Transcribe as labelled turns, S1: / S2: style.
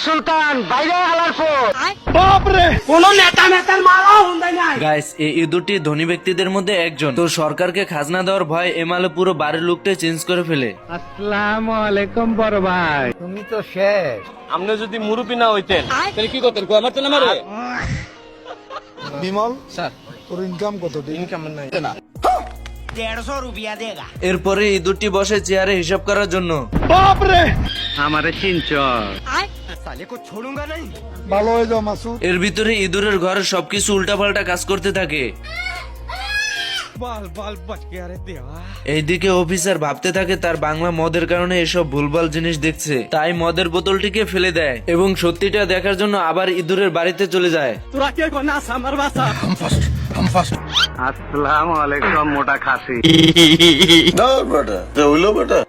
S1: সুলতান বাইরে হালার পর বাপরে কোন নেতা নেতার মারাও হুন্দাই নাই।
S2: গাইস এই ইঁদুরটি ধনী ব্যক্তিদের মধ্যে একজন। তো সরকারকে খাজনা দেওয়ার ভয় এমালে পুরো বাড়ির লুকটাই চেঞ্জ করে ফেলে।
S1: আসসালামু আলাইকুম বড় ভাই, তুমি তো শেষ।
S3: আপনি যদি মুরুবি না হইতেন তাহলে কি করতেন? আমার তো না মারে।
S4: বিমল স্যার, তোর ইনকাম কত? ইনকাম নাই না।
S1: 150 রুপিয়া দেগা।
S2: এরপরে ইঁদুরটি বসে চেয়ারে হিসাব করার জন্য।
S1: বাপরে আমারে চিনচর
S4: ভালো হয়ে যাও মাসুদ।
S2: এর ভিতরে ইঁদুরের ঘরে সবকিছু উল্টাপাল্টা কাজ করতে থাকে। এইদিকে অফিসার ভাবতে থাকে তার বাংলা মদের কারণে এসব ভুলভাল জিনিস দেখছে, তাই মদের বোতলটিকে ফেলে দেয় এবং সত্যিটা দেখার জন্য আবার ইঁদুরের বাড়িতে চলে যায়।
S3: তোরা কে কোনা আমার বাসা?
S1: আসসালামু আলাইকুম মোটা খাসি।
S5: না বেটা, হইলো বেটা।